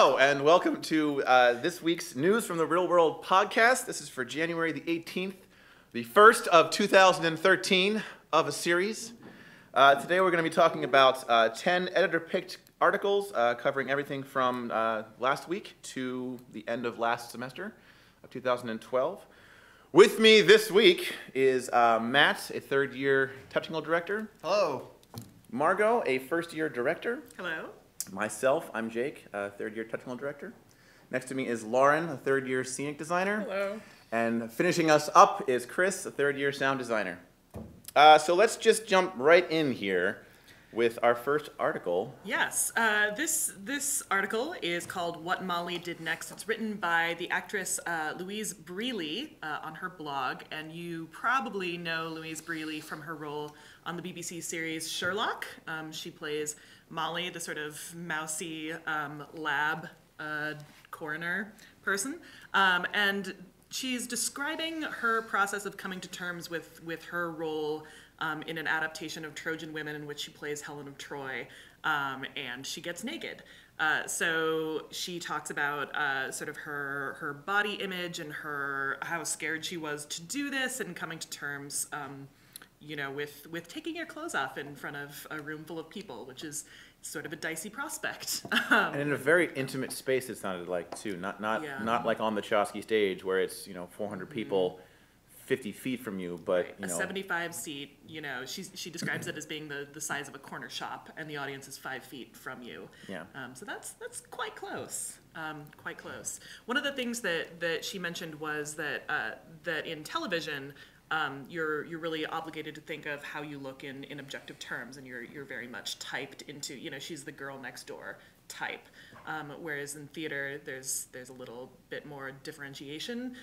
Hello, and welcome to this week's News from the Real World podcast. This is for January the 18th, the first of 2013 of a series. Today we're going to be talking about 10 editor-picked articles covering everything from last week to the end of last semester of 2012. With me this week is Matt, a third-year technical director. Hello. Margo, a first-year director. Hello. Myself, I'm Jake, a third-year technical director. Next to me is Lauren, a third-year scenic designer. Hello. And finishing us up is Chris, a third-year sound designer. So let's just jump right in here with our first article. Yes, this article is called What Molly Did Next. It's written by the actress Louise Brealey on her blog, and you probably know Louise Brealey from her role on the BBC series Sherlock. She plays Molly, the sort of mousy lab coroner person, and she's describing her process of coming to terms with her role in an adaptation of Trojan Women in which she plays Helen of Troy, and she gets naked. So she talks about sort of her body image and how scared she was to do this, and coming to terms with taking your clothes off in front of a room full of people, which is sort of a dicey prospect. And in a very intimate space, it sounded like, too. Not like on the Chosky stage where it's 400 people 50 feet from you, but right. A 75 seat, she describes it as being the size of a corner shop, and the audience is 5 feet from you. Yeah. So that's quite close. Quite close. One of the things that she mentioned was that that in television, you're really obligated to think of how you look in objective terms, and you're very much typed into, she's the girl next door type. Whereas in theater, there's a little bit more differentiation,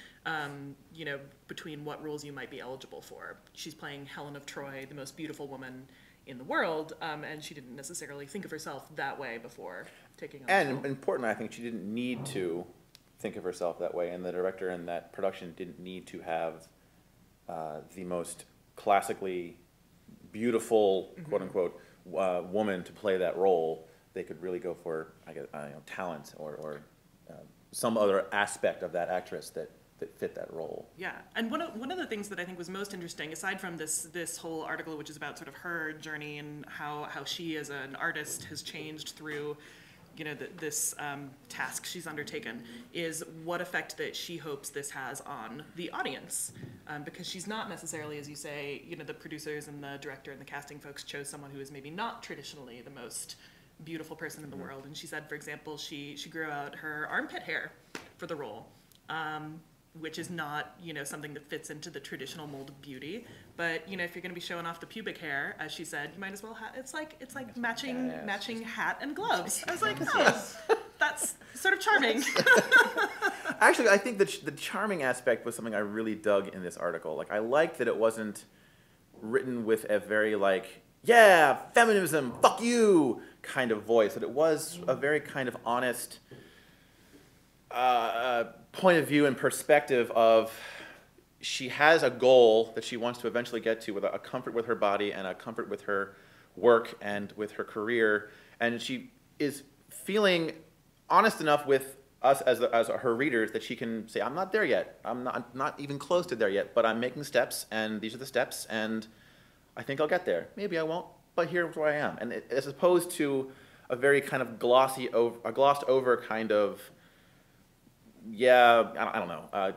between what roles you might be eligible for. She's playing Helen of Troy, the most beautiful woman in the world, and she didn't necessarily think of herself that way before taking on. And importantly, I think she didn't need to think of herself that way, and the director and that production didn't need to have the most classically beautiful, quote unquote, woman to play that role. They could really go for, talent or some other aspect of that actress that fit that role. Yeah, and one of the things that I think was most interesting, aside from this whole article, which is about sort of her journey and how she as an artist has changed through this task she's undertaken, is what effect that she hopes this has on the audience. Because she's not necessarily, as you say, the producers and the director and the casting folks chose someone who is maybe not traditionally the most beautiful person in the world. And she said, for example, she grew out her armpit hair for the role, which is not, something that fits into the traditional mold of beauty. But, if you're going to be showing off the pubic hair, as she said, you might as well have, it's like matching hat and gloves. I was like, oh, that's sort of charming. Actually, I think that the charming aspect was something I really dug in this article. Like, I liked that it wasn't written with a very, yeah, feminism, fuck you kind of voice, that it was a very kind of honest point of view and perspective of she has a goal that she wants to eventually get to, with a comfort with her body and a comfort with her work and with her career, and she is feeling honest enough with us as her readers that she can say, I'm not there yet, I'm not even close to there yet, but I'm making steps, and these are the steps, and I think I'll get there. Maybe I won't, but here's where I am. And as opposed to a very kind of glossed over kind of, I don't know.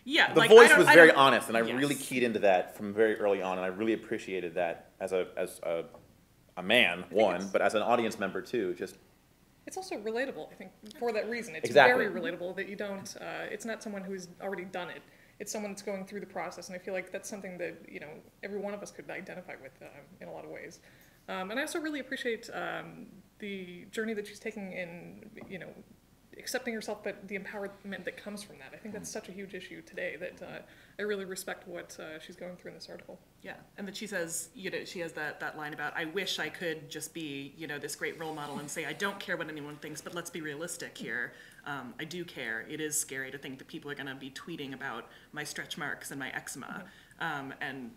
Yeah, the voice was very honest, and I really keyed into that from very early on, and I really appreciated that as a man, but as an audience member too. It's also relatable, I think, for that reason. It's exactly. very relatable that you don't. It's not someone who's already done it. It's someone that's going through the process, and I feel like that's something that every one of us could identify with in a lot of ways. And I also really appreciate the journey that she's taking in, accepting herself, but the empowerment that comes from that. I think that's such a huge issue today that I really respect what she's going through in this article. Yeah, and that she says, she has that line about, I wish I could just be, this great role model and say, I don't care what anyone thinks, but let's be realistic here. I do care. It is scary to think that people are going to be tweeting about my stretch marks and my eczema. And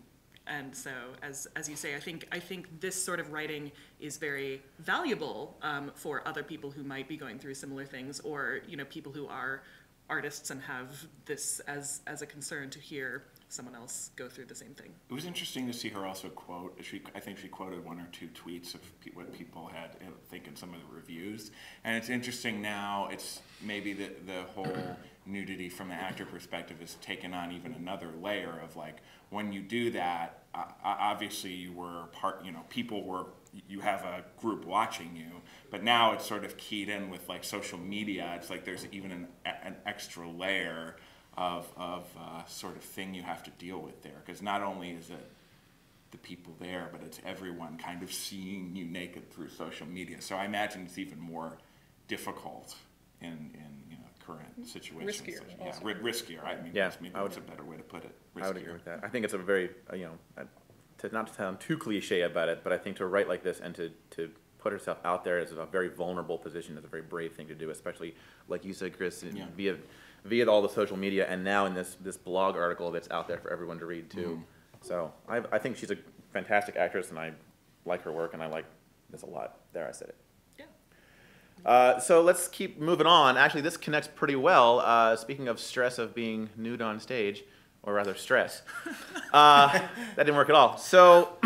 and so, as you say, I think this sort of writing is very valuable for other people who might be going through similar things, or people who are artists and have this as a concern, to hear someone else go through the same thing. It was interesting to see her also quote. I think she quoted one or two tweets of what people had, I think, in some of the reviews. And it's interesting now. It's maybe the whole nudity from the actor perspective has taken on even another layer of, like, when you do that, obviously you were part. People were. You have a group watching you, but now it's sort of keyed in with, like, social media. It's like there's even an extra layer of sort of thing you have to deal with there, because not only is it the people there, but it's everyone kind of seeing you naked through social media. So I imagine it's even more difficult in current situations. Riskier. Yeah, riskier. I mean, Yeah, maybe that's a better way to put it. Riskier. I would agree with that. I think it's a very, not to sound too cliche about it, but I think to write like this and to put herself out there is a very vulnerable position. Is a very brave thing to do, especially, like you said, Chris, via all the social media, and now in this blog article that's out there for everyone to read too. So I think she's a fantastic actress, and I like her work, and I like this a lot. There, I said it. Yeah. So let's keep moving on. Actually, this connects pretty well. Speaking of stress of being nude on stage, or rather stress, that didn't work at all. So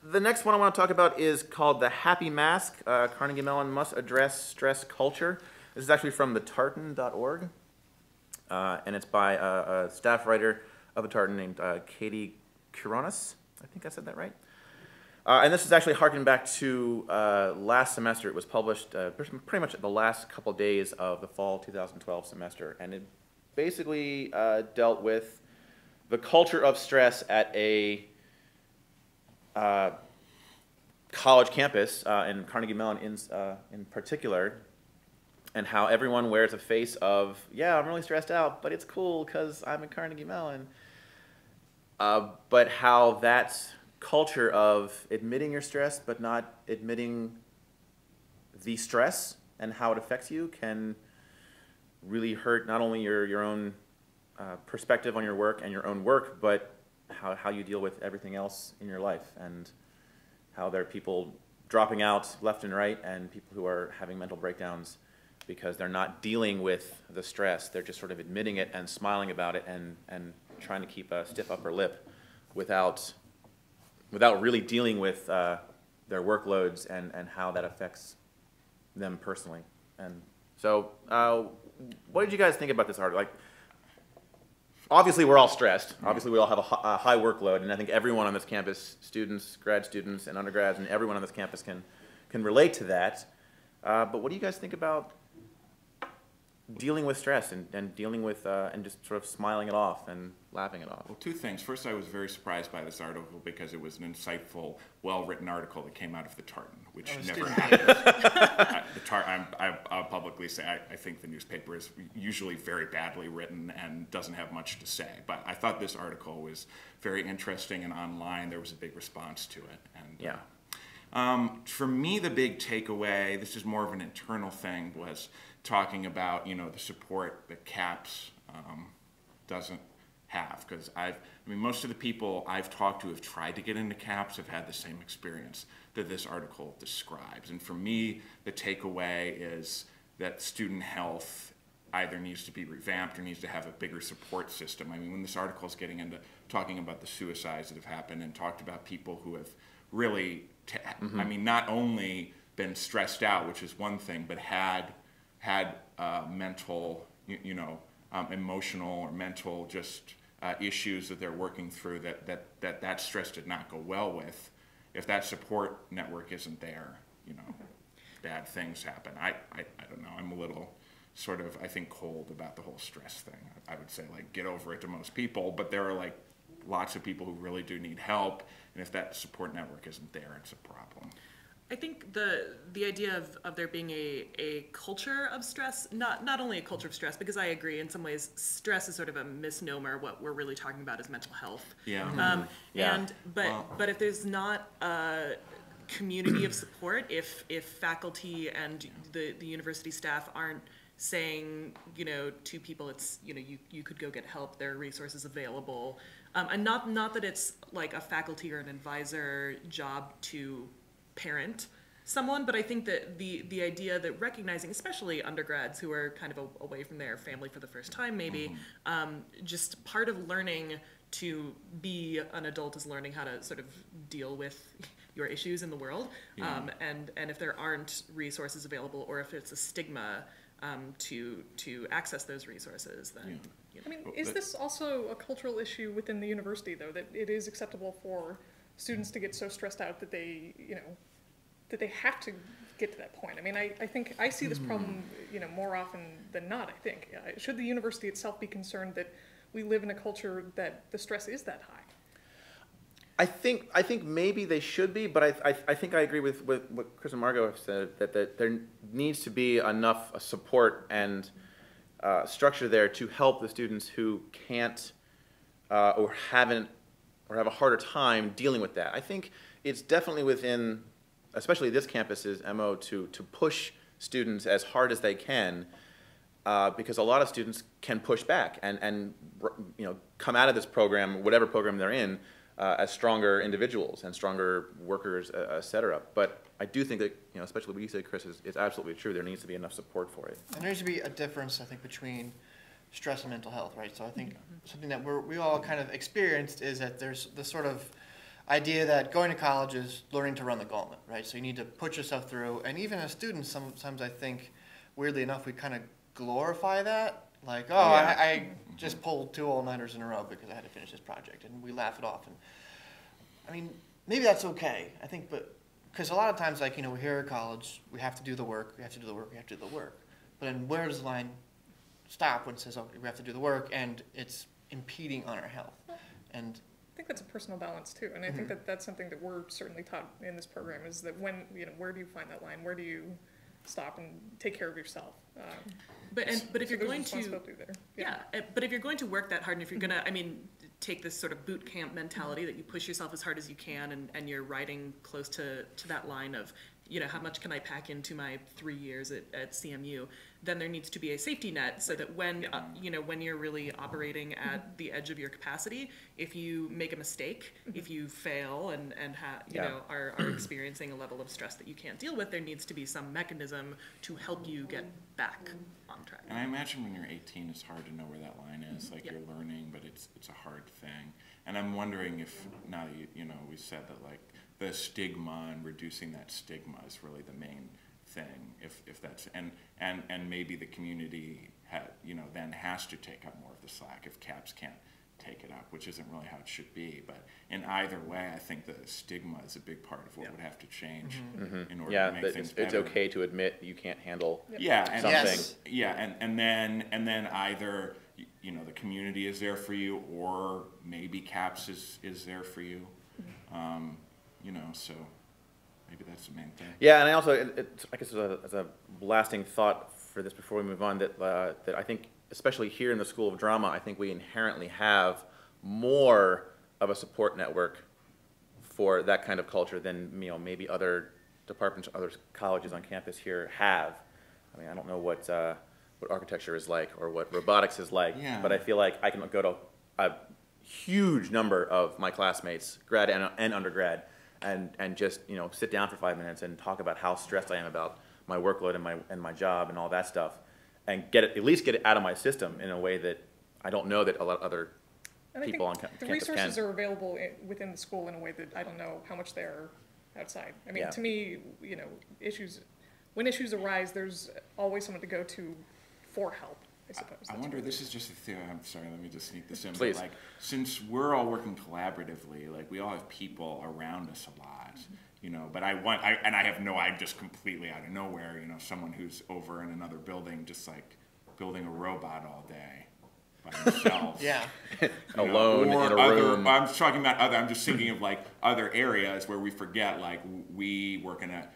the next one I want to talk about is called The Happy Mask. Carnegie Mellon must address stress culture. This is actually from thetartan.org. And it's by a staff writer of the Tartan named Katie Kuronis. I think I said that right. And this is actually harkening back to last semester. It was published pretty much the last couple days of the fall 2012 semester. And it basically dealt with the culture of stress at a college campus, in Carnegie Mellon in particular, and how everyone wears a face of, yeah, I'm really stressed out, but it's cool because I'm at Carnegie Mellon. But how that culture of admitting your stress but not admitting the stress and how it affects you can really hurt not only your own perspective on your work and your own work, but how you deal with everything else in your life, and how there are people dropping out left and right, and people who are having mental breakdowns because they're not dealing with the stress. They're just sort of admitting it and smiling about it and trying to keep a stiff upper lip without really dealing with their workloads and how that affects them personally. And so what did you guys think about this article? Like, obviously we're all stressed. Obviously we all have a high workload, and I think everyone on this campus, students, grad students, and undergrads, and everyone on this campus can relate to that. But what do you guys think about dealing with stress and dealing with and just sort of smiling it off and laughing it off? Well, two things. First, I was very surprised by this article because it was an insightful, well-written article that came out of the Tartan, which never happens. I'll publicly say I think the newspaper is usually very badly written and doesn't have much to say. But I thought this article was very interesting, and online there was a big response to it. And yeah. For me, the big takeaway, this is more of an internal thing, was talking about the support that CAPS doesn't have, because most of the people I've talked to have tried to get into CAPS have had the same experience that this article describes. And for me, the takeaway is that student health either needs to be revamped or needs to have a bigger support system. When this article is getting into talking about the suicides that have happened and talked about people who have really, not only been stressed out, which is one thing, but had mental, emotional or mental just issues that they're working through that stress did not go well with. If that support network isn't there, bad things happen. I don't know. I'm a little sort of, I think, cold about the whole stress thing. I would say, like, get over it to most people, but there are, like, lots of people who really do need help, and if that support network isn't there, it's a problem. I think the idea of there being a culture of stress, not only a culture of stress, because I agree in some ways stress is sort of a misnomer. What we're really talking about is mental health. Yeah. But if there's not a community of support, if faculty and the university staff aren't saying, you know, to people, it's, you know, you could go get help, there are resources available. And not that it's like a faculty or an advisor job to parent someone, but I think that the idea that recognizing, especially undergrads who are kind of away from their family for the first time, maybe, just part of learning to be an adult is learning how to sort of deal with your issues in the world. And if there aren't resources available, or if it's a stigma to access those resources, then. You know. I mean, is this also a cultural issue within the university, though, that it is acceptable for students to get so stressed out that they, you know, that they have to get to that point? I mean, I think I see this problem, you know, more often than not, I think. Should the university itself be concerned that we live in a culture that the stress is that high? I think maybe they should be, but I think I agree with what Chris and Margo have said, that there needs to be enough support and structure there to help the students who can't or haven't or have a harder time dealing with that. I think it's definitely within, especially this campus's MO, to push students as hard as they can, because a lot of students can push back and you know, come out of this program, whatever program they're in, as stronger individuals and stronger workers, et cetera. But I do think that, you know, especially what you say, Chris, is absolutely true. There needs to be enough support for it. And there needs to be a difference, I think, between stress and mental health, right? So I think something that we all kind of experienced is that there's this sort of idea that going to college is learning to run the gauntlet, right? So you need to put yourself through. And even as students, sometimes I think, weirdly enough, we kind of glorify that. Like, oh, Yeah. I just pulled 2 all-nighters in a row because I had to finish this project, and we laugh it off. And I mean, maybe that's okay, I think, but because a lot of times, like, you know, we're here at college, we have to do the work, we have to do the work, we have to do the work. But then where does the line stop when it says, okay, we have to do the work, and it's impeding on our health? And I think that's a personal balance too, and I think that that's something that we're certainly taught in this program, is that when, you know, where do you find that line? Where do you stop and take care of yourself? But if you're there's going to, responsibility there. but if you're going to work that hard, and if you're gonna, I mean, take this sort of boot camp mentality that you push yourself as hard as you can, and you're riding close to that line of, you know, how much can I pack into my 3 years at CMU, then there needs to be a safety net so that when, you know, when you're really operating at the edge of your capacity, if you make a mistake, if you fail and you know, are experiencing a level of stress that you can't deal with, there needs to be some mechanism to help you get back on track. And I imagine when you're 18, it's hard to know where that line is. Like, you're learning, but it's a hard thing. And I'm wondering if, now you know, we said that, like, the stigma and reducing that stigma is really the main thing. If that's, and maybe the community you know, then has to take up more of the slack if CAPS can't take it up, which isn't really how it should be. But in either way, I think the stigma is a big part of what would have to change in order to make things better. It's okay to admit you can't handle and something. Yes. and then either, you know, the community is there for you, or maybe CAPS is there for you. You know, so maybe that's the main thing. Yeah, and I also, I guess as a lasting thought for this before we move on, that I think, especially here in the School of Drama, I think we inherently have more of a support network for that kind of culture than, you know, maybe other departments, other colleges on campus here have. I mean, I don't know what architecture is like or what robotics is like, but I feel like I can go to a huge number of my classmates, grad and undergrad, and just, you know, sit down for 5 minutes and talk about how stressed I am about my workload and my job and all that stuff, and at least get it out of my system in a way that I don't know that a lot of other people on campus can. The resources are available within the school in a way that I don't know how much they're outside. I mean, to me, you know, when issues arise, there's always someone to go to for help, I suppose. I wonder, this is just a theory, I'm sorry, let me just sneak this in. Please. But, like, since we're all working collaboratively, like, we all have people around us a lot, you know, but I just completely out of nowhere, you know, someone who's over in another building just, like, building a robot all day by themselves. Alone know, in a room. I'm talking about I'm just thinking of, like, other areas where we forget, like, we work in a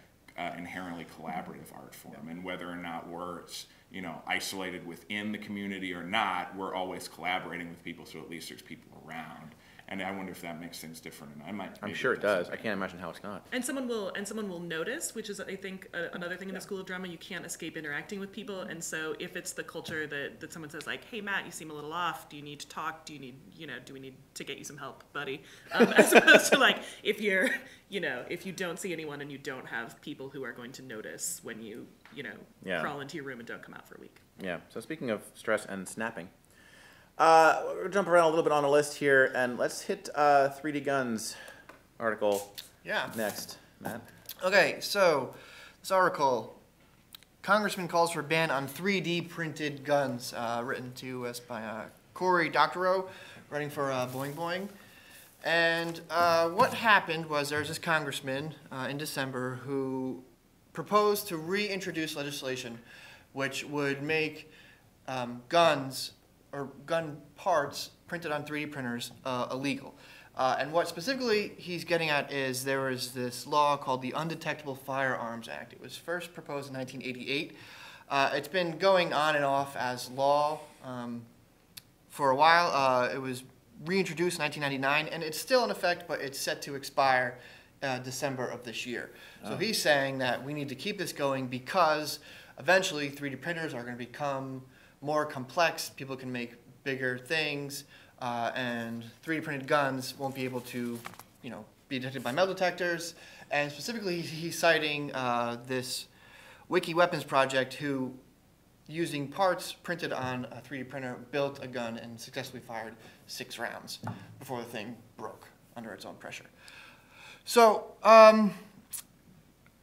inherently collaborative art form, and whether or not we're, you know, isolated within the community or not, we're always collaborating with people, so at least there's people around. And I wonder if that makes things different. And I'm sure it does. I can't imagine how it's not. And someone will notice, which is, I think, another thing in the School of Drama. You can't escape interacting with people, and so if it's the culture that someone says like, "Hey Matt, you seem a little off. Do you need to talk? Do you need, do we need to get you some help, buddy?" As opposed to like if you're, if you don't see anyone and you don't have people who are going to notice when you, crawl into your room and don't come out for a week. Yeah. So speaking of stress and snapping, we'll jump around a little bit on the list here, and let's hit 3D Guns article next, Matt. Okay, so this article, Congressman calls for ban on 3D printed guns, written to us by Cory Doctorow, writing for Boing Boing. And what happened was there was this congressman in December who proposed to reintroduce legislation which would make guns or gun parts printed on 3D printers illegal. And what specifically he's getting at is there was this law called the Undetectable Firearms Act. It was first proposed in 1988. It's been going on and off as law for a while. It was reintroduced in 1999, and it's still in effect, but it's set to expire December of this year. So he's saying that we need to keep this going because eventually 3D printers are going to become more complex. People can make bigger things, and 3D printed guns won't be able to, be detected by metal detectors. And specifically, he's citing this Wiki Weapons project who, using parts printed on a 3D printer, built a gun and successfully fired 6 rounds before the thing broke under its own pressure. So,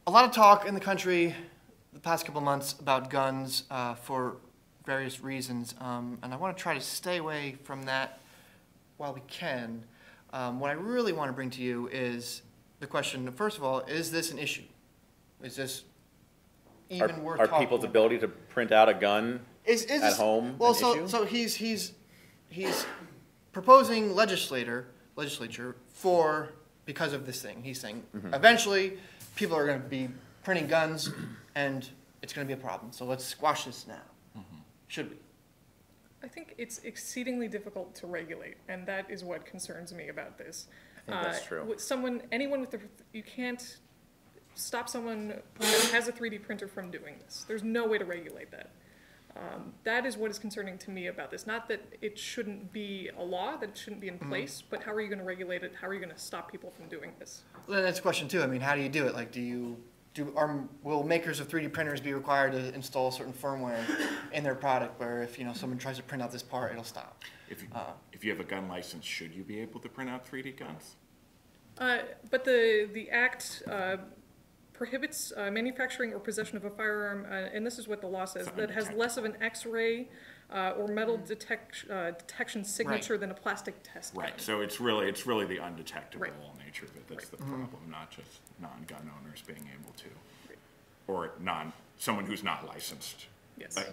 a lot of talk in the country the past couple months about guns for various reasons, and I want to try to stay away from that while we can. What I really want to bring to you is the question, first of all, is this an issue? Is this even worth talking Are people's about? Ability to print out a gun Is at this, home well, an issue? so he's proposing legislature for, because of this thing. He's saying eventually people are going to be printing guns and it's going to be a problem. So let's squash this now. Should we? I think it's exceedingly difficult to regulate, and that is what concerns me about this. I think that's true. Anyone with you can't stop someone that has a 3D printer from doing this. There's no way to regulate that. That is what is concerning to me about this. Not that it shouldn't be a law, that it shouldn't be in place, but how are you going to regulate it? How are you going to stop people from doing this? Well, that's a question too. I mean, how do you do it? Like, will makers of 3D printers be required to install certain firmware in their product where if someone tries to print out this part, it'll stop? If you have a gun license, should you be able to print out 3D guns? But the Act prohibits manufacturing or possession of a firearm, and this is what the law says, that has less of an X-ray or metal detection signature than a plastic test gun. Right. So it's really the undetectable nature of it that's the problem, not just non-gun owners being able to, or someone who's not licensed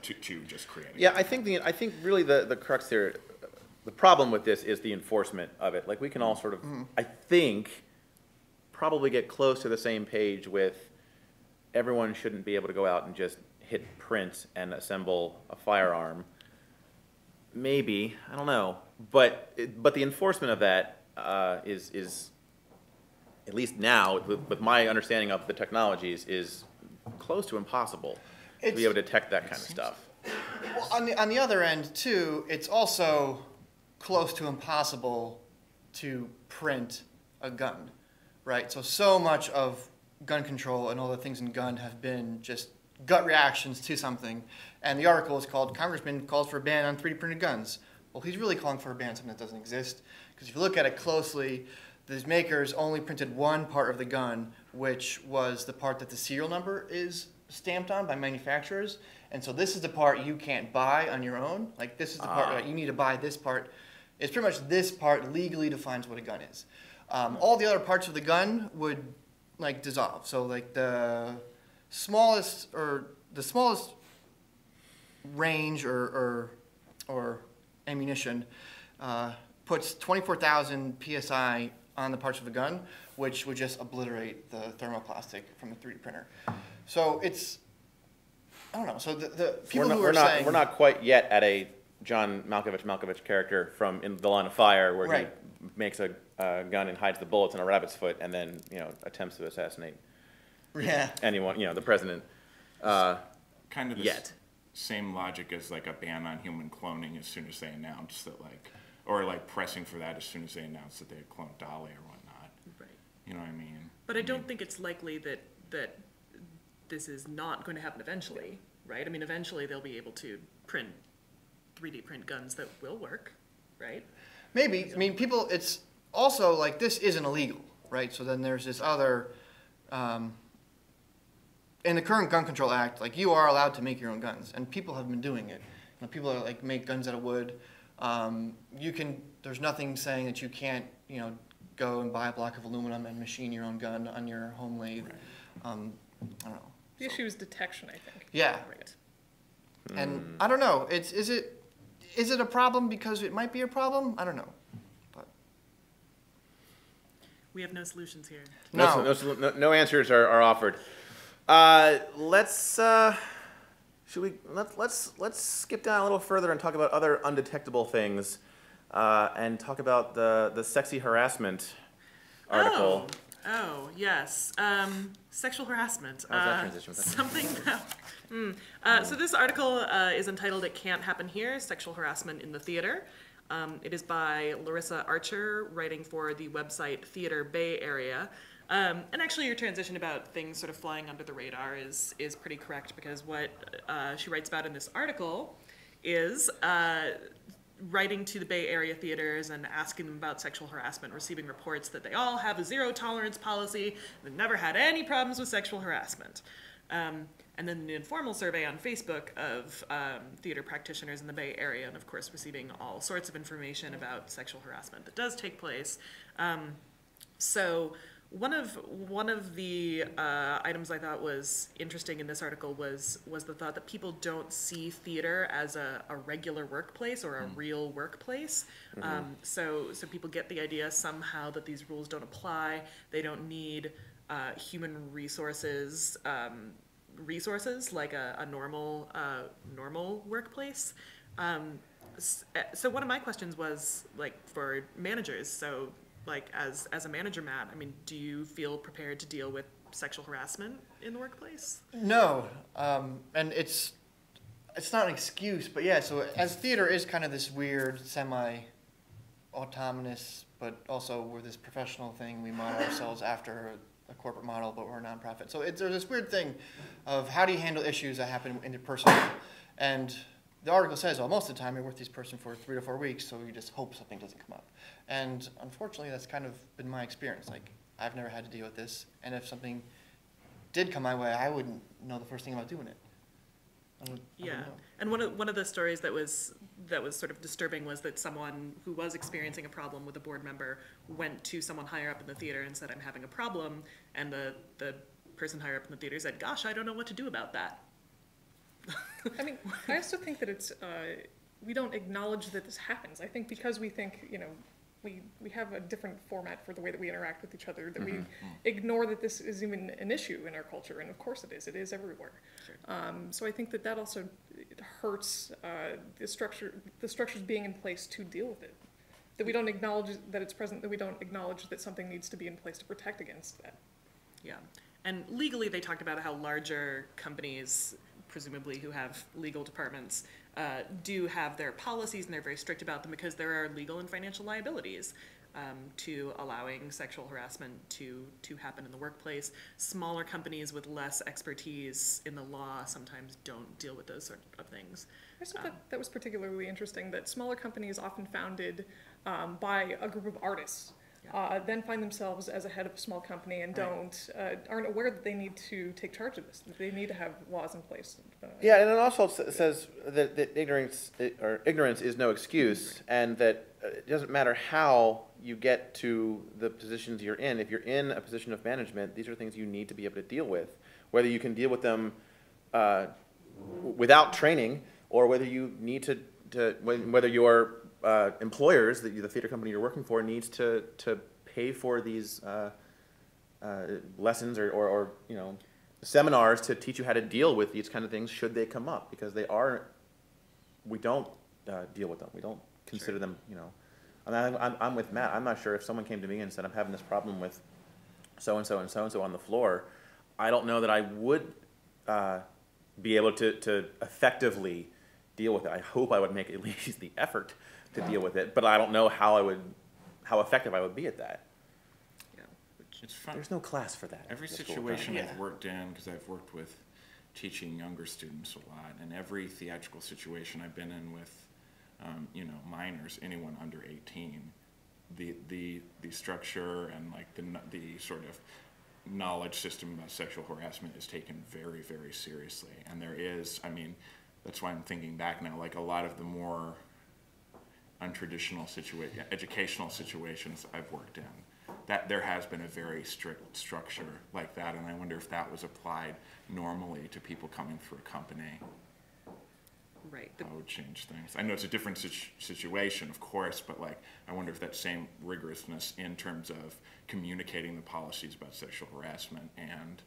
to just create. Yeah, I think really the crux here, the problem with this is the enforcement of it. Like we can all sort of, I think, probably get close to the same page with everyone shouldn't be able to go out and just hit print and assemble a firearm. Maybe, I don't know, but the enforcement of that is at least now with my understanding of the technologies is close to impossible to be able to detect that kind of stuff. Well, on the other end too, it's also close to impossible to print a gun, right? So much of gun control and all the things in gun have been just gut reactions to something. And the article is called "Congressman Calls for a Ban on 3D Printed Guns." Well, he's really calling for a ban on something that doesn't exist. Because if you look at it closely, these makers only printed one part of the gun, which was the part that the serial number is stamped on by manufacturers. And so this is the part you can't buy on your own. Like this is the part that you need to buy this part. It's pretty much this part legally defines what a gun is. All the other parts of the gun would like dissolve. So like the smallest range or ammunition puts 24,000 psi on the parts of the gun, which would just obliterate the thermoplastic from the 3D printer. So it's, I don't know. So the people who are saying we're not quite yet at a John Malkovich character from In the Line of Fire where he makes a gun and hides the bullets in a rabbit's foot, and then attempts to assassinate anyone, the president. Kind of the Yet. same logic as like a ban on human cloning as soon as they announce that or pressing for that as soon as they announce that they had cloned Dolly or whatnot. Right. You know what I mean? But I don't think it's likely that this is not going to happen eventually, right? I mean, eventually they'll be able to 3D print guns that will work, right? Maybe. I mean, people, it's also like this isn't illegal, right? So then there's this other, in the current Gun Control Act, like you are allowed to make your own guns, and people have been doing it. People are like make guns out of wood. There's nothing saying that you can't, go and buy a block of aluminum and machine your own gun on your home lathe. I don't know. The issue is detection, I think. Yeah. Right. And I don't know. Is it a problem because it might be a problem? I don't know. But We have no solutions here. No answers are offered. Let's skip down a little further and talk about other undetectable things, and talk about the sexy harassment article. Oh, yes. Sexual harassment. How's that transition with that? Something that... So this article is entitled "It Can't Happen Here, Sexual Harassment in the Theater." It is by Larissa Archer, writing for the website Theater Bay Area. And actually your transition about things sort of flying under the radar is pretty correct, because what she writes about in this article is writing to the Bay Area theaters and asking them about sexual harassment, receiving reports that they all have a zero tolerance policy, they've never had any problems with sexual harassment. And then an informal survey on Facebook of theater practitioners in the Bay Area, and of course receiving all sorts of information about sexual harassment that does take place. So one of the items I thought was interesting in this article was the thought that people don't see theater as a regular workplace or a real workplace. So people get the idea somehow that these rules don't apply. They don't need human resources like a normal workplace. So one of my questions was for managers. So as a manager, Matt, I mean, do you feel prepared to deal with sexual harassment in the workplace? no, and it's not an excuse, but yeah. So as theater is kind of this weird semi-autonomous, but also we're this professional thing. We model ourselves after a corporate model, but we're a nonprofit. So there's this weird thing of how do you handle issues that happen interpersonally, and the article says, well, most of the time you're with this person for 3 to 4 weeks, so you just hope something doesn't come up. And unfortunately, that's kind of been my experience. I've never had to deal with this, and if something did come my way, I wouldn't know the first thing about doing it. I wouldn't know. And one of the stories that was sort of disturbing was that someone who was experiencing a problem with a board member went to someone higher up in the theater and said, "I'm having a problem," and the person higher up in the theater said, "Gosh, I don't know what to do about that." I mean, I also think that it's, we don't acknowledge that this happens. I think because we think, we have a different format for the way that we interact with each other, that we ignore that this is even an issue in our culture, and of course it is everywhere. Sure. So I think that also hurts the structures being in place to deal with it. That we don't acknowledge that it's present, that we don't acknowledge that something needs to be in place to protect against that. Yeah. And legally, they talked about how larger companies, presumably who have legal departments, do have their policies, and they're very strict about them because there are legal and financial liabilities to allowing sexual harassment to happen in the workplace. Smaller companies with less expertise in the law sometimes don't deal with those sort of things. I just thought that was particularly interesting, that smaller companies often founded by a group of artists then find themselves as a head of a small company and aren't aware that they need to take charge of this. That they need to have laws in place. Yeah, and it also says that ignorance is no excuse, and that it doesn't matter how you get to the positions you're in. If you're in a position of management, these are things you need to be able to deal with. Whether you can deal with them without training, or whether you need whether your employers, the theater company you're working for, needs to pay for these lessons or seminars to teach you how to deal with these kind of things should they come up, because we don't deal with them. We don't consider them I'm with Matt. I'm not sure if someone came to me and said, I'm having this problem with so-and-so and so-and-so on the floor, I don't know that I would be able to effectively deal with it. I hope I would make at least the effort to deal with it, but I don't know how effective I would be at that. Yeah. It's fun. There's no class for that. Every at the school, situation right? I've worked in, because I've worked with teaching younger students a lot, and every theatrical situation I've been in with, you know, minors, anyone under 18, the structure and like the sort of knowledge system about sexual harassment is taken very, very seriously. And there is, I mean, that's why I'm thinking back now, like a lot of the more untraditional educational situations I've worked in, that there has been a very strict structure like that, and I wonder if that was applied normally to people coming through a company. Right. How it would change things. I know it's a different situation, of course, but like I wonder if that same rigorousness in terms of communicating the policies about sexual harassment and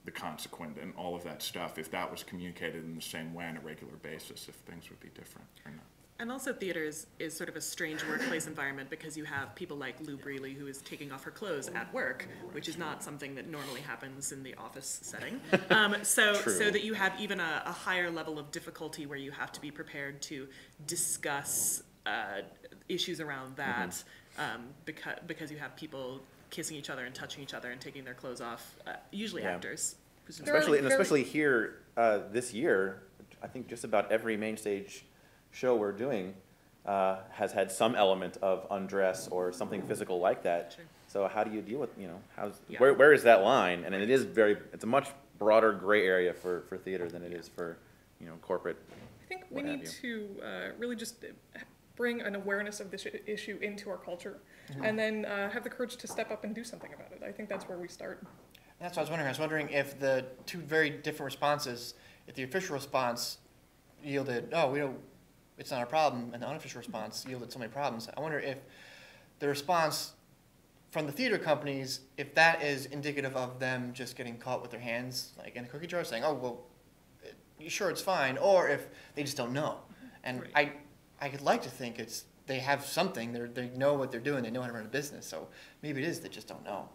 the consequent and all of that stuff, if that was communicated in the same way on a regular basis, if things would be different or not. And also theater is sort of a strange workplace environment because you have people like Lou Breely who is taking off her clothes at work, which is not something that normally happens in the office setting. So that you have even a higher level of difficulty where you have to be prepared to discuss issues around that because you have people kissing each other and touching each other and taking their clothes off, usually actors. Especially here this year, I think just about every main stage show we're doing has had some element of undress or something physical like that. Sure. So how do you deal with, you know, where is that line? And it's a much broader gray area for theater than it is for, you know, corporate. I think we need to really just bring an awareness of this issue into our culture, and then have the courage to step up and do something about it. I think that's where we start. That's what I was wondering. I was wondering if the two very different responses, if the official response yielded, oh, we don't, it's not a problem, and the unofficial response yielded so many problems. I wonder if the response from the theater companies, if that is indicative of them just getting caught with their hands like in a cookie jar, saying, "Oh, well, you sure it's fine," or if they just don't know. And Right. I could like to think it's they have something, they know what they're doing, they know how to run a business. So maybe it is they just don't know.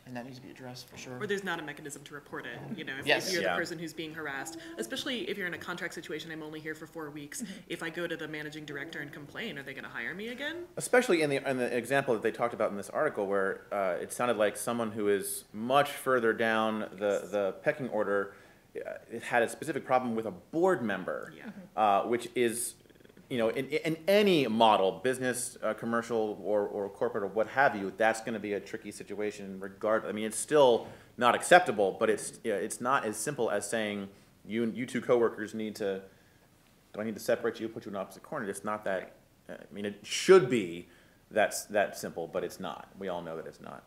And that needs to be addressed for sure. Or there's not a mechanism to report it, you know, if Yes. you're the person who's being harassed, especially if you're in a contract situation, I'm only here for 4 weeks. If I go to the managing director and complain, are they going to hire me again? Especially in the example that they talked about in this article, where it sounded like someone who is much further down the pecking order had a specific problem with a board member, which is, you know, in any model, business, commercial, or corporate, or what have you, that's going to be a tricky situation. Regardless, I mean, it's still not acceptable, but it's not as simple as saying you two coworkers need to. Do I need to separate you, put you in opposite corner? It's not that. I mean, it should be that simple, but it's not. We all know that it's not.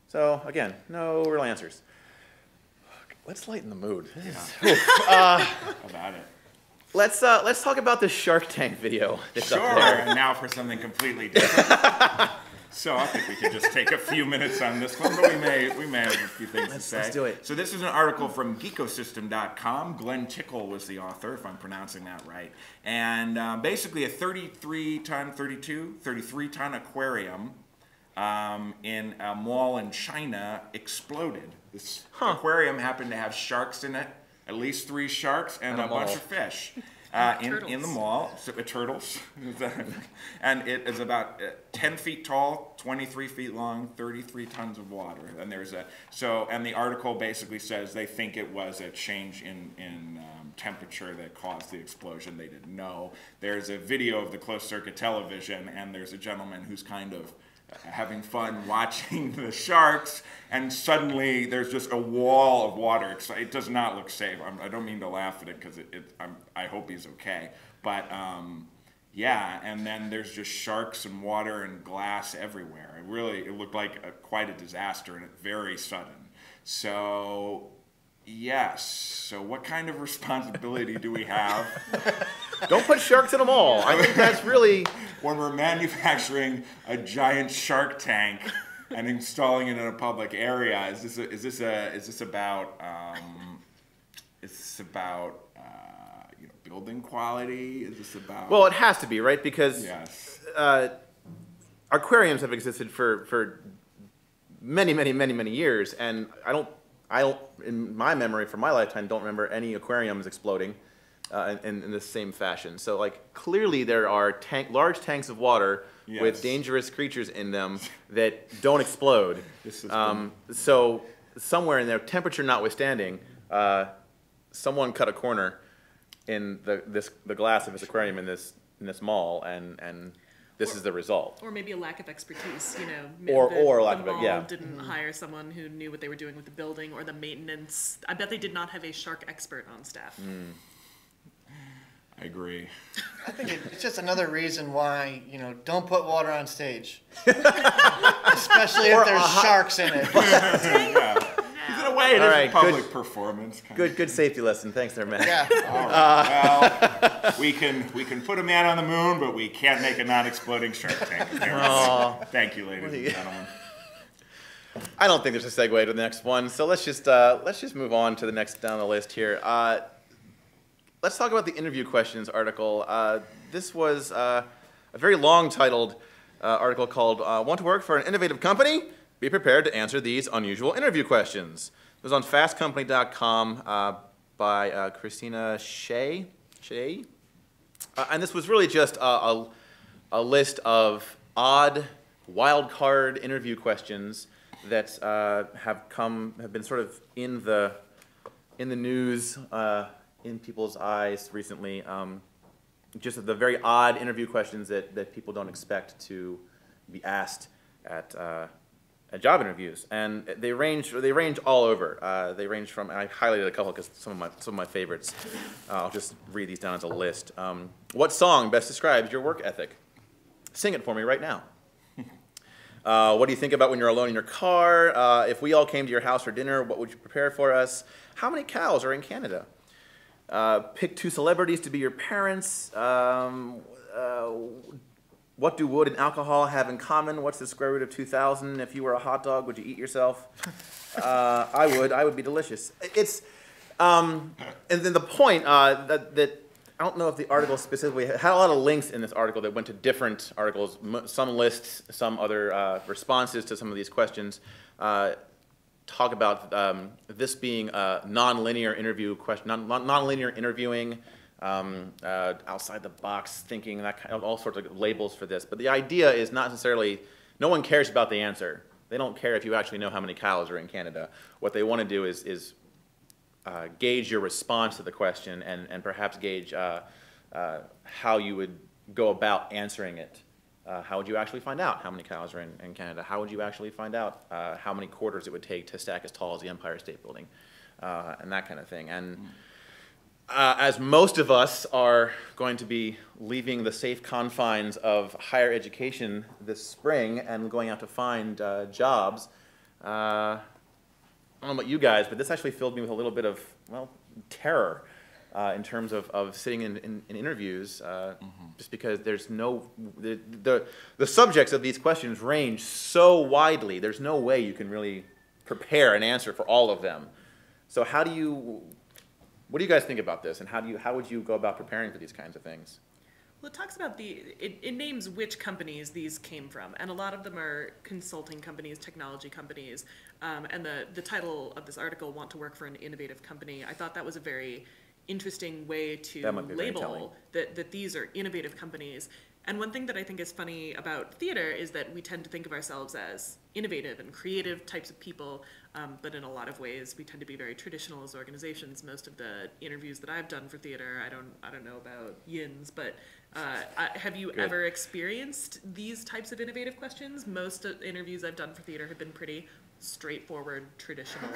So again, no real answers. Let's lighten the mood. About it. Let's talk about the Shark Tank video that's Sure, up there. and now for something completely different. So I think we could just take a few minutes on this one, but we may have a few things to say. Let's do it. So this is an article from geekosystem.com. Glenn Tickle was the author, if I'm pronouncing that right. And basically a 33-ton aquarium in a mall in China exploded. This aquarium happened to have sharks in it, at least 3 sharks, and a bunch of fish. In the mall, so, turtles, and it is about 10 feet tall, 23 feet long, 33 tons of water. And and the article basically says they think it was a change in temperature that caused the explosion. They didn't know. There's a video of the closed circuit television, and there's a gentleman who's kind of having fun watching the sharks, and suddenly there's just a wall of water. It does not look safe. I don't mean to laugh at it because I hope he's okay. But yeah, and then there's just sharks and water and glass everywhere. It looked like quite a disaster, and it's very sudden. So yes. So what kind of responsibility do we have? Don't put sharks in a mall. I think that's really when we're manufacturing a giant shark tank and installing it in a public area. Is this about building quality? Is this about? Well, it has to be, right? Because yes. Aquariums have existed for many, many, many, many years, and I don't, in my memory, from my lifetime, don't remember any aquariums exploding in the same fashion. So, like, clearly there are large tanks of water with dangerous creatures in them that don't explode. So, somewhere in there, temperature notwithstanding, someone cut a corner in the glass of this aquarium in this mall, and this is the result. Or maybe a lack of expertise, you know. Or lack the of, mall didn't hire someone who knew what they were doing with the building or the maintenance. I bet they did not have a shark expert on staff. I agree. I think it's just another reason why, you know, don't put water on stage. Especially if there's sharks in it. In a way, it is a public performance. Good safety lesson. Thanks there, man. Yeah. Well, we can put a man on the moon, but we can't make a non-exploding shark tank. Thank you, ladies and gentlemen. I don't think there's a segue to the next one, so let's just move on to the next down the list here. Let's talk about the interview questions article. This was a very long-titled article called "Want to Work for an Innovative Company? Be prepared to answer these unusual interview questions." It was on fastcompany.com by Christina Shea. And this was really just a list of odd wild card interview questions that have been sort of in the news, in people's eyes recently. Just the very odd interview questions that people don't expect to be asked at job interviews, and they range all over. They range from, and I highlighted a couple because some of my favorites. I'll just read these down as a list. What song best describes your work ethic? Sing it for me right now. What do you think about when you're alone in your car? If we all came to your house for dinner, what would you prepare for us? How many cows are in Canada? Pick 2 celebrities to be your parents. What do wood and alcohol have in common? What's the square root of 2,000? If you were a hot dog, would you eat yourself? I would be delicious. It's, and then the point that I don't know if the article specifically had a lot of links in this article that went to different articles, some lists, some other responses to some of these questions. Talk about this being a non-linear interview question, non-linear interviewing. Outside the box thinking, that kind of all sorts of labels for this. But the idea is not necessarily, no one cares about the answer. They don't care if you actually know how many cows are in Canada. What they want to do is gauge your response to the question and perhaps gauge how you would go about answering it. How would you actually find out how many cows are in Canada? How would you actually find out how many quarters it would take to stack as tall as the Empire State Building? And that kind of thing. And as most of us are going to be leaving the safe confines of higher education this spring and going out to find jobs, I don't know about you guys, but this actually filled me with a little bit of, well, terror in terms of sitting in interviews, just because there's no, the subjects of these questions range so widely, there's no way you can really prepare an answer for all of them. So what do you guys think about this, and how would you go about preparing for these kinds of things? Well, it talks about it names which companies these came from, and a lot of them are consulting companies, technology companies, and the title of this article, "Want to Work for an Innovative Company," I thought that was a very interesting way to label that these are innovative companies. And one thing that I think is funny about theater is that we tend to think of ourselves as innovative and creative types of people, but in a lot of ways we tend to be very traditional as organizations. Most of the interviews that I've done for theater, I don't know about Yin's, but have you ever experienced these types of innovative questions? Most interviews I've done for theater have been pretty straightforward, traditional.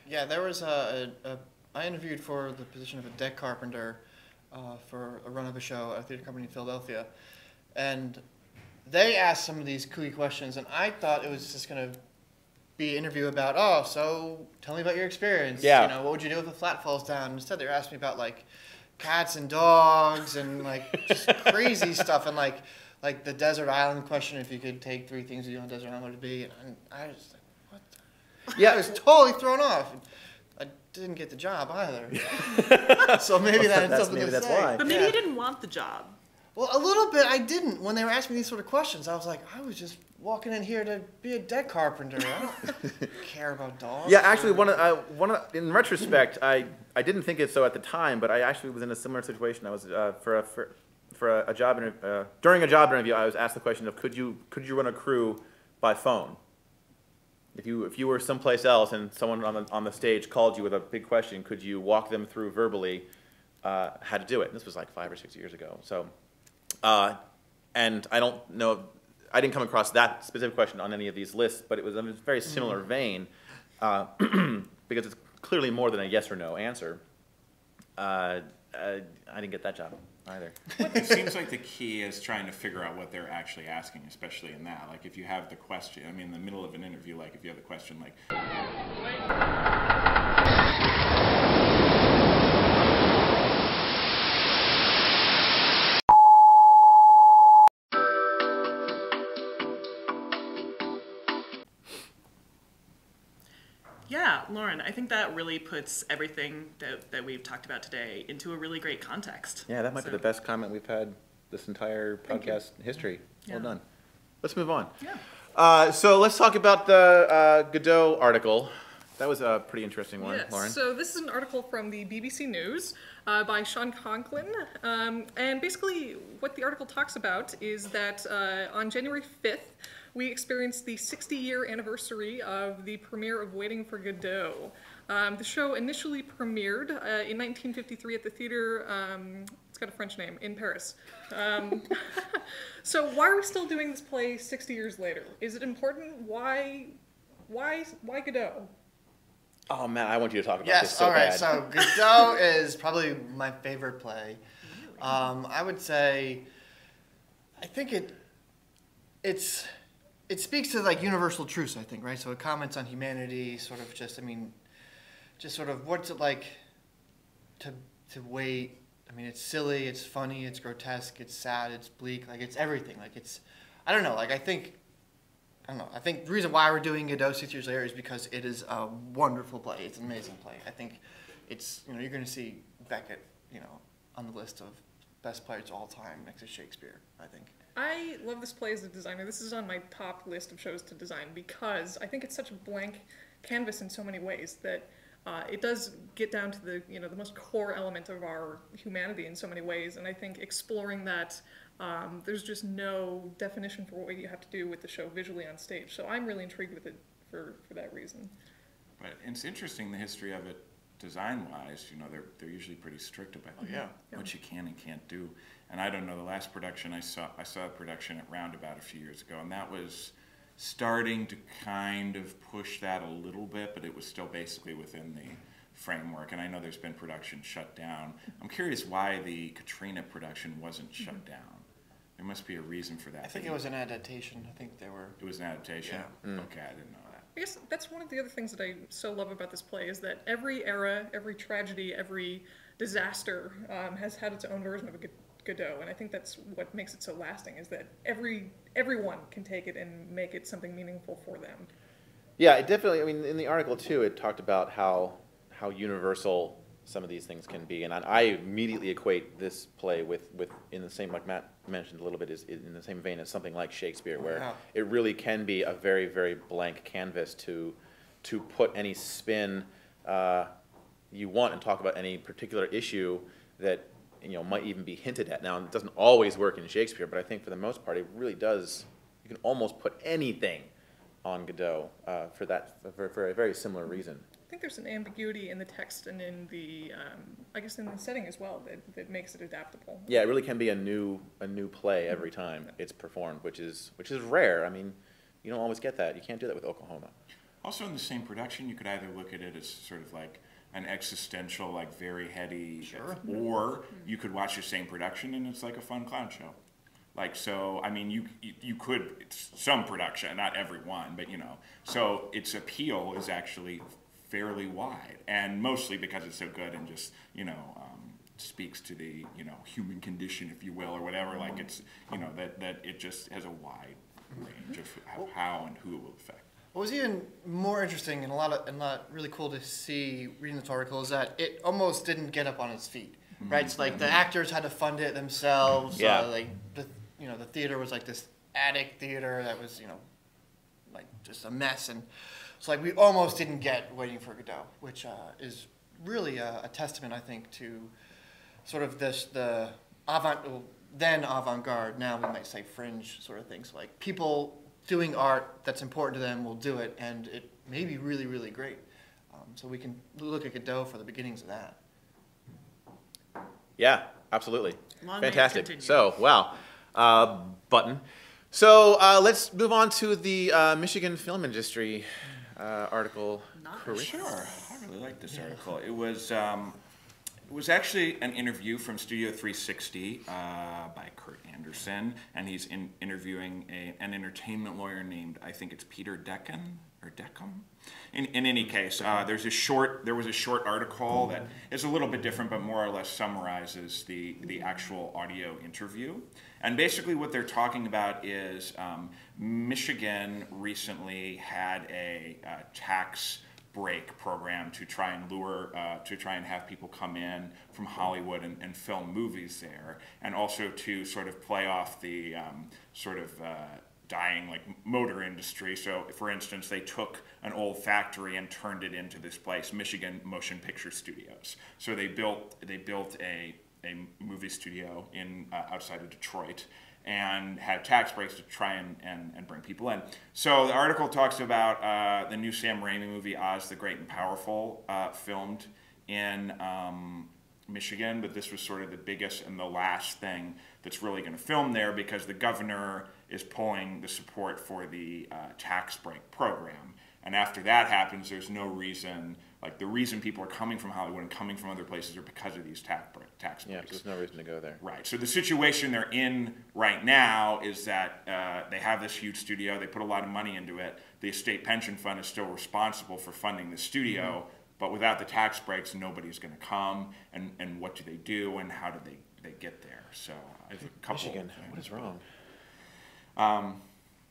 Yeah, there was I interviewed for the position of a deck carpenter for a run of a show at a theater company in Philadelphia. And they asked some of these kooky questions, and I thought it was just going to be an interview about, oh, so tell me about your experience. Yeah. You know, what would you do if a flat falls down? Instead, they were asking me about, like, cats and dogs and, like, just crazy stuff. And, like the desert island question, if you could take 3 things with you on a desert island, what would it be? And I was like, what the? Yeah, I was totally thrown off. I didn't get the job either. So maybe that had something to that's say. why. But maybe you didn't want the job. Well, a little bit I didn't. When they were asking me these sort of questions, I was like, I was just walking in here to be a deck carpenter. I don't care about dogs. Yeah, actually, in retrospect, I didn't think it so at the time, but I actually was in a similar situation. I was for a job interview. During a job interview, I was asked the question of could you run a crew by phone? If you were someplace else and someone on the stage called you with a big question, could you walk them through verbally how to do it? And this was like 5 or 6 years ago. So, and I don't know. I didn't come across that specific question on any of these lists, but it was in a very similar vein because it's clearly more than a yes or no answer. I didn't get that job either. It seems like the key is trying to figure out what they're actually asking, especially in that. Like if you have the question, I mean, in the middle of an interview, like if you have the question like, Yeah, Lauren, I think that really puts everything that we've talked about today into a really great context. Yeah, that might be the best comment we've had this entire podcast history. Well Yeah. done. Let's move on. Yeah. So let's talk about the Godot article. That was a pretty interesting one, Yes. Lauren. So this is an article from the BBC News by Sean Conklin. And basically what the article talks about is that on January 5th, we experienced the 60-year anniversary of the premiere of Waiting for Godot. The show initially premiered in 1953 at the theater, it's got a French name, in Paris. So why are we still doing this play 60 years later? Is it important? Why Godot? Oh, man, I want you to talk about this Yes, so all right. bad. So Godot is probably my favorite play. I would say, I think it speaks to like universal truths, I think, right? So it comments on humanity, sort of just, I mean, just sort of what's it like to wait. I mean, it's silly, it's funny, it's grotesque, it's sad, it's bleak, like it's everything. Like it's, I don't know, like I think the reason why we're doing Godot 6 years later is because it is a wonderful play. It's an amazing play. I think it's, you're going to see Beckett, on the list of best players of all time next to Shakespeare, I think. I love this play as a designer. This is on my top list of shows to design because I think it's such a blank canvas in so many ways that it does get down to the the most core element of our humanity in so many ways. And I think exploring that, there's just no definition for what you have to do with the show visually on stage. So I'm really intrigued with it for that reason. but it's interesting the history of it design-wise. They're usually pretty strict about what you can and can't do. And I don't know, the last production I saw a production at Roundabout a few years ago, and that was starting to kind of push that a little bit, but it was still basically within the framework. And I know there's been production shut down. I'm curious why the Katrina production wasn't shut down. There must be a reason for that. I think it was an adaptation. I think they were... It was an adaptation? Yeah. Okay, I didn't know that. I guess that's one of the other things that I so love about this play is that every era, every tragedy, every disaster has had its own version of a Godot, and I think that's what makes it so lasting is that everyone can take it and make it something meaningful for them. Yeah, it definitely, I mean, in the article, too, it talked about how universal some of these things can be, and I immediately equate this play with in the same, like Matt mentioned a little bit, is in the same vein as something like Shakespeare, where it really can be a very, very blank canvas to put any spin you want and talk about any particular issue that might even be hinted at. Now, it doesn't always work in Shakespeare, but I think for the most part, it really does. You can almost put anything on Godot for a very similar reason. I think there's an ambiguity in the text and in the, I guess in the setting as well that makes it adaptable. Yeah, it really can be a new play every time it's performed, which is rare. I mean, you don't always get that. You can't do that with Oklahoma. Also in the same production, you could either look at it as sort of like an existential, like very heady, or you could watch the same production and it's like a fun clown show. Like, so, I mean, you could, it's some production, not every one, but so its appeal is actually fairly wide, and mostly because it's so good and just, speaks to the, human condition, if you will, or whatever, like it's, that it just has a wide range of how and who it will affect. What was even more interesting and a lot really cool to see reading this article is that it almost didn't get up on its feet, right? It's like the actors had to fund it themselves. Yeah. Like the theater was like this attic theater that was like just a mess, and so like we almost didn't get Waiting for Godot, which is really a testament, I think, to sort of the avant-garde, now we might say fringe sort of things, like people doing art that's important to them will do it, and it may be really, really great. So we can look at Godot for the beginnings of that. Yeah, absolutely. Long may it Fantastic. continue. So, wow. Button. So let's move on to the Michigan film industry article. Not Chris. Sure, I really like this article. It was actually an interview from Studio 360 by Kurt Anderson, and he's interviewing an entertainment lawyer named, I think it's Peter Deckham. In any case, there was a short article that is a little bit different, but more or less summarizes the actual audio interview. And basically, what they're talking about is Michigan recently had a tax break program to try and have people come in from Hollywood and film movies there, and also to sort of play off the dying like motor industry. So for instance, they took an old factory and turned it into this place, Michigan Motion Picture Studios. So they built a movie studio in outside of Detroit, and had tax breaks to try and bring people in. So the article talks about the new Sam Raimi movie, Oz the Great and Powerful, filmed in Michigan, but this was sort of the biggest and the last thing that's really going to film there, because the governor is pulling the support for the tax break program. And after that happens, there's no reason, like the reason people are coming from Hollywood and coming from other places are because of these tax breaks. Yeah, there's no reason to go there. Right. So the situation they're in right now is that they have this huge studio. They put a lot of money into it. The estate pension fund is still responsible for funding the studio, but without the tax breaks, nobody's going to come. And what do they do, and how do they get there? So I have a couple. Michigan, what is wrong?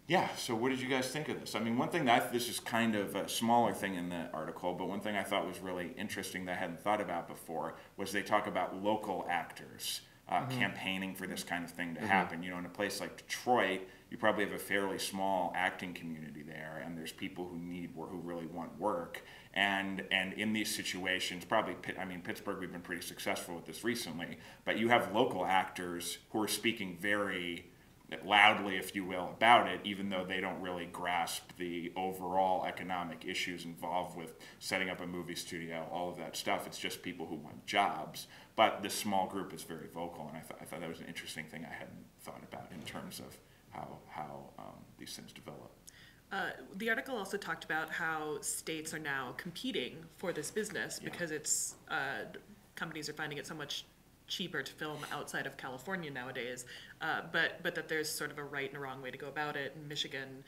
Yeah, so what did you guys think of this? I mean, one thing this is kind of a smaller thing in the article, but one thing I thought was really interesting that I hadn't thought about before was they talk about local actors campaigning for this kind of thing to happen. You know, in a place like Detroit, you probably have a fairly small acting community there, and there's people who need work, who really want work. And in these situations, Pittsburgh, we've been pretty successful with this recently, but you have local actors who are speaking very loudly, if you will, about it, even though they don't really grasp the overall economic issues involved with setting up a movie studio, all of that stuff. It's just people who want jobs. But this small group is very vocal, and I thought that was an interesting thing I hadn't thought about in terms of how these things develop. The article also talked about how states are now competing for this business because it's companies are finding it so much cheaper to film outside of California nowadays, but that there's sort of a right and a wrong way to go about it. And Michigan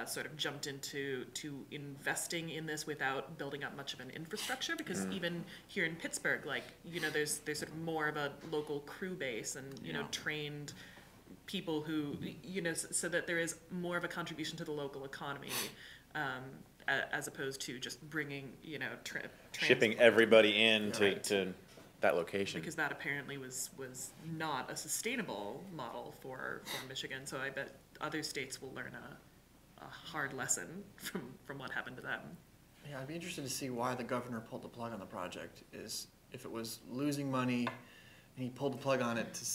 sort of jumped into investing in this without building up much of an infrastructure, because even here in Pittsburgh, like, you know, there's sort of more of a local crew base and, you know, trained people who, you know, so that there is more of a contribution to the local economy, as opposed to just bringing, you know, Shipping everybody in to that location. Because that apparently was not a sustainable model for Michigan. So I bet other states will learn a hard lesson from what happened to them. Yeah, I'd be interested to see why the governor pulled the plug on the project. Is if it was losing money and he pulled the plug on it to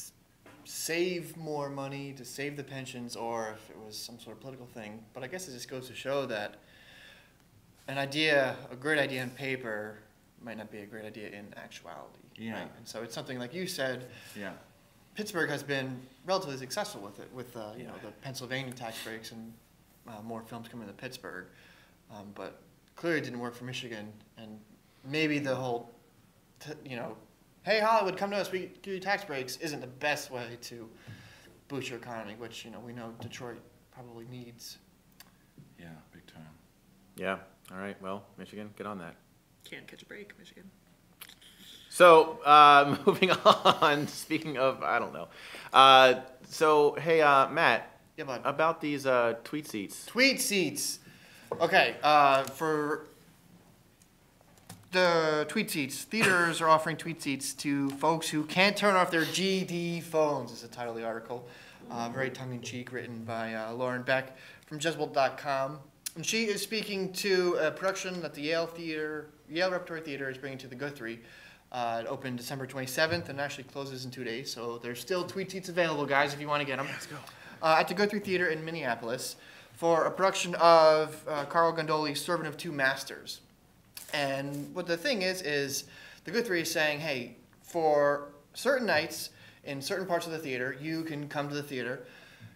save more money, to save the pensions, or if it was some sort of political thing. But I guess it just goes to show that a great idea on paper might not be a great idea in actuality. Yeah. Right? And so it's something, like you said, Yeah. Pittsburgh has been relatively successful with it, with you know, the Pennsylvania tax breaks and more films coming to Pittsburgh. But clearly it didn't work for Michigan, and maybe the whole, you know, hey, Hollywood, come to us, we give you tax breaks, isn't the best way to boost your economy, which, you know, we know Detroit probably needs. Yeah, big time. Yeah. All right. Well, Michigan, get on that. Can't catch a break, Michigan. So, moving on, speaking of, I don't know. So, hey, Matt, Yeah, bud. about these tweet seats. Tweet seats. Okay, for the tweet seats, theaters are offering tweet seats to folks who can't turn off their GD phones, is the title of the article. Very tongue-in-cheek, written by Lauren Beck from Jezebel.com. And she is speaking to a production that the Yale Repertory Theater is bringing to the Guthrie. It opened December 27th and actually closes in 2 days, so there's still tweet seats available, guys, if you want to get them. Let's go. At the Guthrie Theater in Minneapolis for a production of Carl Gondoli's Servant of Two Masters. And what the thing is the Guthrie is saying, hey, for certain nights in certain parts of the theater, you can come to the theater,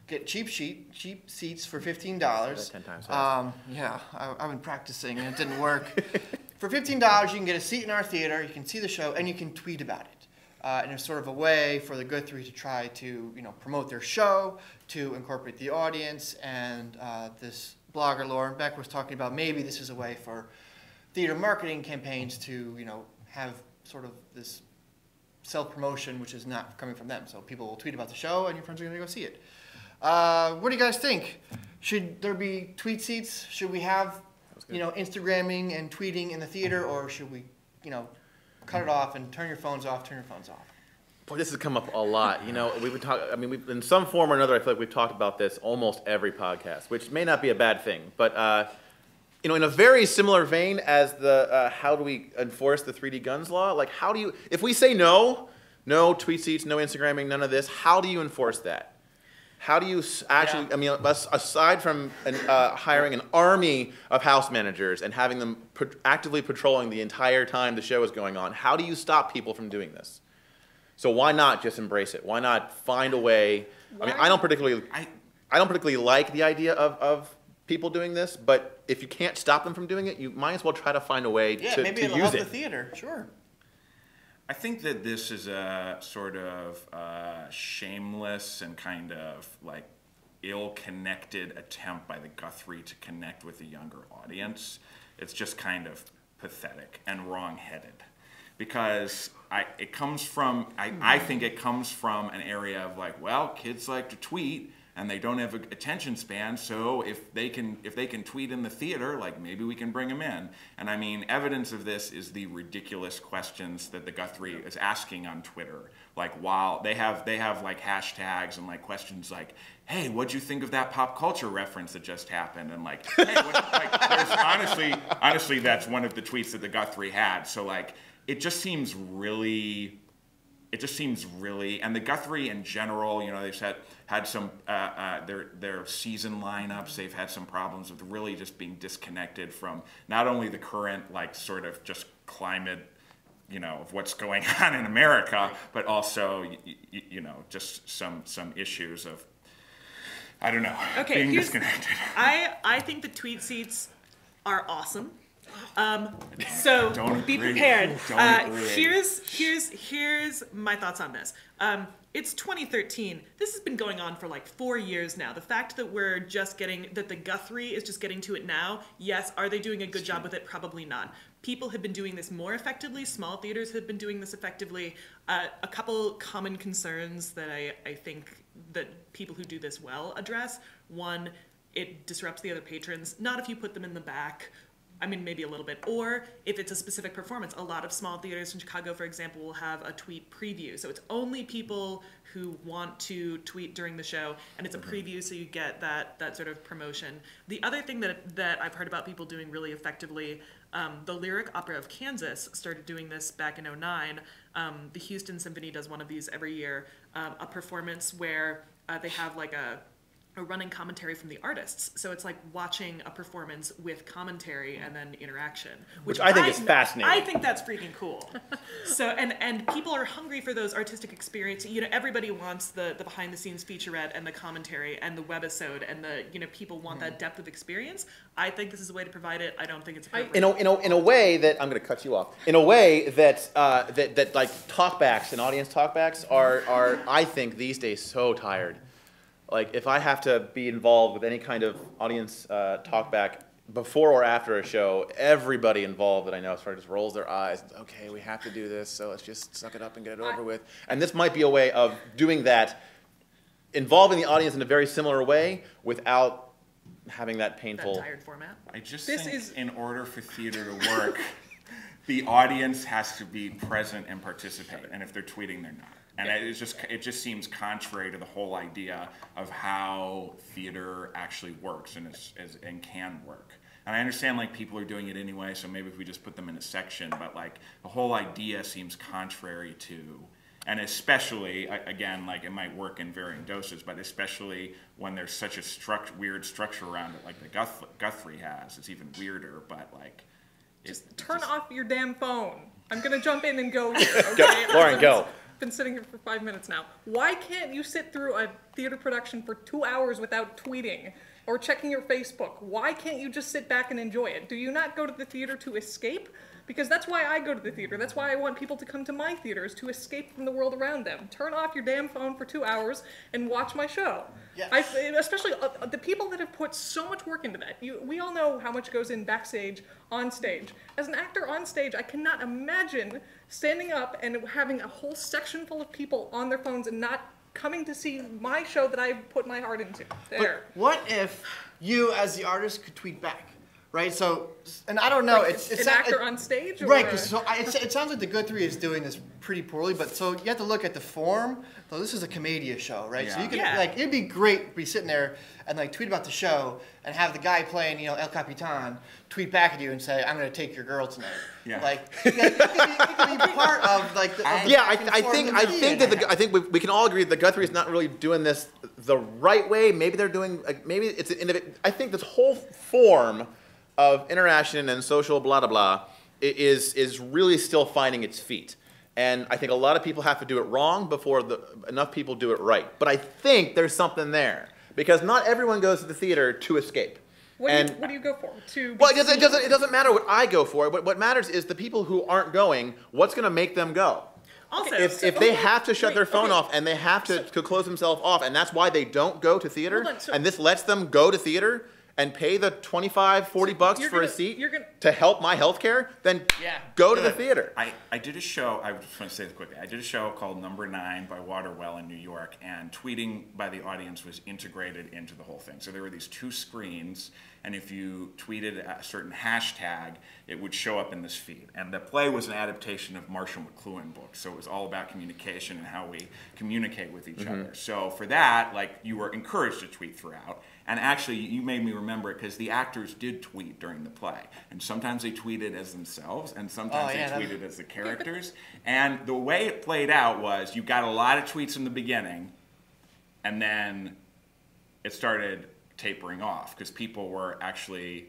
get cheap seats for $15. 10 times fast. Yeah, I've been practicing and it didn't work. For $15, you can get a seat in our theater, you can see the show, and you can tweet about it. And it's sort of a way for the Guthrie to try to, promote their show, to incorporate the audience. And this blogger, Lauren Beck, was talking about maybe this is a way for theater marketing campaigns to, have sort of this self-promotion, which is not coming from them. So people will tweet about the show, and your friends are going to go see it. What do you guys think? Should there be tweet seats? Should we have, Instagramming and tweeting in the theater, or should we, cut it off and turn your phones off? Boy, this has come up a lot. We've been talking. I mean, we've in some form or another. I feel like we've talked about this almost every podcast, which may not be a bad thing. But in a very similar vein as the how do we enforce the 3D guns law? Like, how do you? If we say no tweet seats, no Instagramming, none of this, how do you enforce that? How do you actually? Yeah. I mean, aside from hiring an army of house managers and having them actively patrolling the entire time the show is going on, how do you stop people from doing this? So why not just embrace it? Why not find a way? I mean, I don't particularly like the idea of people doing this, but if you can't stop them from doing it, you might as well try to find a way to use it. Yeah, maybe it'll help the theater. Sure. I think that this is a sort of shameless and kind of like ill-connected attempt by the Guthrie to connect with a younger audience. It's just kind of pathetic and wrong-headed, because I think it comes from an area of like, well, kids like to tweet and they don't have an attention span, so if they can tweet in the theater, like maybe we can bring them in. And I mean, evidence of this is the ridiculous questions that the Guthrie is asking on Twitter. Like, while they have like hashtags and like questions like, hey, what'd you think of that pop culture reference that just happened? And like, hey, there's honestly, that's one of the tweets that the Guthrie had. So like, it just seems really, and the Guthrie in general, they've had some, their season lineups, they've had some problems with really just being disconnected from not only the current, like, sort of just climate, of what's going on in America, but also, just some issues of, I don't know, being disconnected. I think the tweet seats are awesome. So be prepared. Here's my thoughts on this. It's 2013. This has been going on for like 4 years now. The fact that that the Guthrie is just getting to it now, yes, are they doing a good job with it? Probably not. People have been doing this more effectively. Small theaters have been doing this effectively. A couple common concerns that I think that people who do this well address. One, it disrupts the other patrons. Not if you put them in the back. I mean, maybe a little bit. Or if it's a specific performance. A lot of small theaters in Chicago, for example, will have a tweet preview. So it's only people who want to tweet during the show, and it's a preview, so you get that sort of promotion. The other thing that I've heard about people doing really effectively, the Lyric Opera of Kansas started doing this back in '09. The Houston Symphony does one of these every year, a performance where they have like a running commentary from the artists. So it's like watching a performance with commentary and then interaction. Which I think is fascinating. I think that's freaking cool. So, and people are hungry for those artistic experiences. Everybody wants the behind the scenes featurette and the commentary and the webisode and people want that depth of experience. I think this is a way to provide it. I don't think it's appropriate. In a way that, I'm going to cut you off, in a way that like talkbacks and audience talkbacks are I think these days so tired. Like, if I have to be involved with any kind of audience talkback before or after a show, everybody involved that I know sort of just rolls their eyes. Okay, we have to do this, so let's just suck it up and get it over with. And this might be a way of doing that, involving the audience in a very similar way without having that painful. That tired format. I just This think is- in order for theater to work, the audience has to be present and participate. And if they're tweeting, they're not. And it just seems contrary to the whole idea of how theater actually works and can work. And I understand like people are doing it anyway, so maybe if we just put them in a section, but like the whole idea seems contrary to, and especially, again, like it might work in varying doses, but especially when there's such a weird structure around it, like the Guthrie has, it's even weirder, but like. Just turn off your damn phone. I'm gonna jump in and go here, okay? Lauren, go. Been sitting here for 5 minutes now. Why can't you sit through a theater production for 2 hours without tweeting or checking your Facebook? Why can't you just sit back and enjoy it? Do you not go to the theater to escape? Because that's why I go to the theater. That's why I want people to come to my theaters, to escape from the world around them. Turn off your damn phone for 2 hours and watch my show. Yes. Especially the people that have put so much work into that. We all know how much goes in backstage, on stage. As an actor on stage, I cannot imagine standing up and having a whole section full of people on their phones and not coming to see my show that I've put my heart into. There. But what if you, as the artist, could tweet back? Right, so, and I don't know, Like it's an actor on stage? Or? right. Cause it sounds like the Guthrie is doing this pretty poorly, but so you have to look at the form. So this is a commedia show, right? So you can like, it'd be great to be sitting there and like tweet about the show and have the guy playing, you know, El Capitan tweet back at you and say, "I'm going to take your girl tonight." Yeah. Like, it could be part of like the. I think we can all agree that Guthrie is not really doing this the right way. Maybe they're doing, maybe it's I think this whole form of interaction and social blah blah blah is really still finding its feet, and I think a lot of people have to do it wrong before enough people do it right. But I think there's something there because not everyone goes to the theater to escape. What do you go for? Well, it doesn't matter what I go for. But what matters is the people who aren't going. What's going to make them go? Also, If they have to shut their phone off and they have to close themselves off, and that's why they don't go to theater, Hold on, and this lets them go to theater and pay the $25, $40 for a seat to help my health care, then go to the theater. I did a show, I just want to say this quickly, I did a show called Number 9 by Waterwell in New York, and tweeting by the audience was integrated into the whole thing. So there were these two screens, and if you tweeted a certain hashtag, it would show up in this feed. And the play was an adaptation of Marshall McLuhan books, so it was all about communication and how we communicate with each other. So for that, like, you were encouraged to tweet throughout. And actually, you made me remember it because the actors did tweet during the play. And sometimes they tweeted as themselves, and sometimes they tweeted as the characters. And the way it played out was you got a lot of tweets in the beginning, and then it started tapering off because people were actually,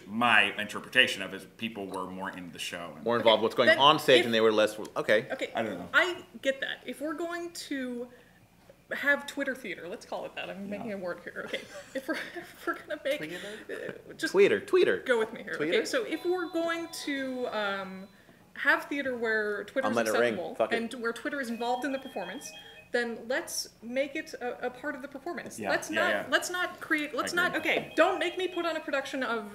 my interpretation of it is people were more into the show. And more involved with what's going on stage, and they were less, okay. I don't know. I get that. If we're going to have Twitter theater, let's call it that. I'm making a word here. Okay, if we're gonna make just Tweeter. Go with me here. Tweeter? Okay, so if we're going to have theater where Twitter is letting it ring. accessible Fuck it. and where Twitter is involved in the performance, then let's make it a part of the performance. Yeah, Let's not create. Let's not. Okay, don't make me put on a production of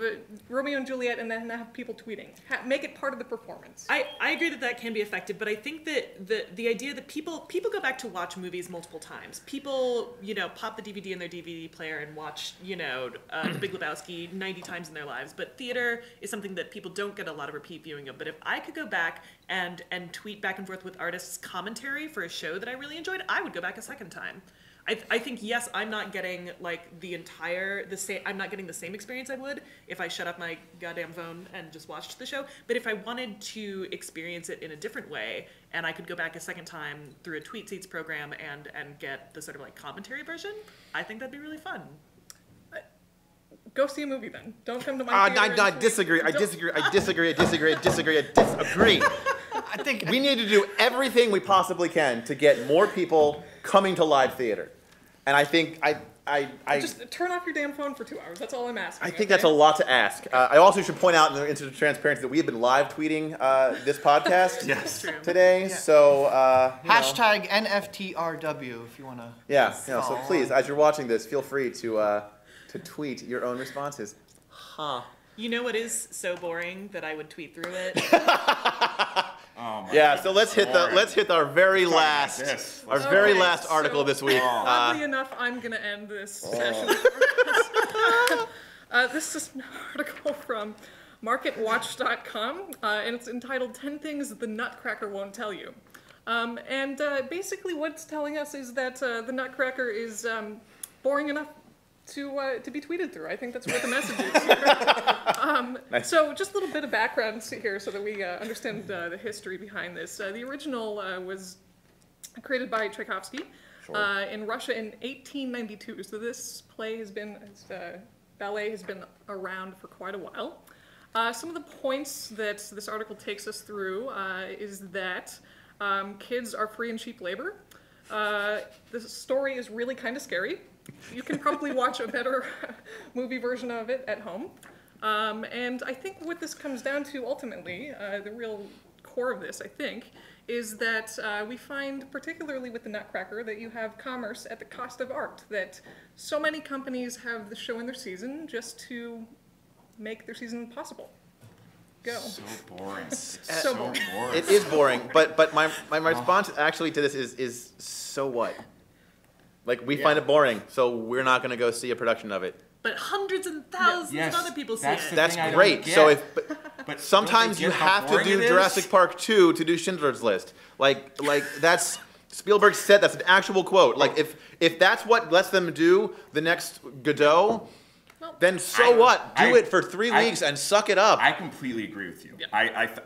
Romeo and Juliet and then have people tweeting. Make it part of the performance. I agree that can be effective, but I think that the idea that people go back to watch movies multiple times. People, pop the DVD in their DVD player and watch, The Big Lebowski 90 times in their lives. But theater is something that people don't get a lot of repeat viewing of. But if I could go back and tweet back and forth with artists' commentary for a show that I really enjoyed, I would go back a second time. I think, yes, I'm not getting I'm not getting the same experience I would if I shut up my goddamn phone and just watched the show. But if I wanted to experience it in a different way, and I could go back a second time through a Tweet Seats program and get the sort of commentary version, I think that'd be really fun. Go see a movie then. Don't come to my theater. I disagree. I disagree. I think we need to do everything we possibly can to get more people coming to live theater. And I think just turn off your damn phone for 2 hours. That's all I'm asking. I think that's a lot to ask. I also should point out in the interest of transparency that we have been live tweeting this podcast today. Yeah. So hashtag NFTRW if you want to. Yeah. So please, as you're watching this, feel free to tweet your own responses. You know what is so boring that I would tweet through it? So let's hit our very last article this week. Oddly enough, I'm gonna end this session. This is an article from MarketWatch.com, and it's entitled 10 Things the Nutcracker Won't Tell You. Basically what it's telling us is that the Nutcracker is boring enough to be tweeted through. I think that's what the message is here. Nice. So just a little bit of background here so that we understand the history behind this. The original was created by Tchaikovsky in Russia in 1892. So this play has been, ballet has been around for quite a while. Some of the points that this article takes us through is that kids are free and cheap labor. The story is really kind of scary. You can probably watch a better movie version of it at home. And I think what this comes down to ultimately, the real core of this, I think, is that we find, particularly with the Nutcracker, that you have commerce at the cost of art. That so many companies have the show in their season just to make their season possible. Go. So boring. So boring. It is boring, but my response actually to this is so what? Like, we find it boring, so we're not going to go see a production of it. But hundreds and thousands Yes, of other people see that's it. the That's thing I don't great. get. So if But sometimes don't you they get how have to boring do it is? Jurassic Park 2 to do Schindler's List. Like that's Spielberg said, that's an actual quote. Like if that's what lets them do the next Godot, then what? Do it for 3 weeks and suck it up. I completely agree with you. Yeah.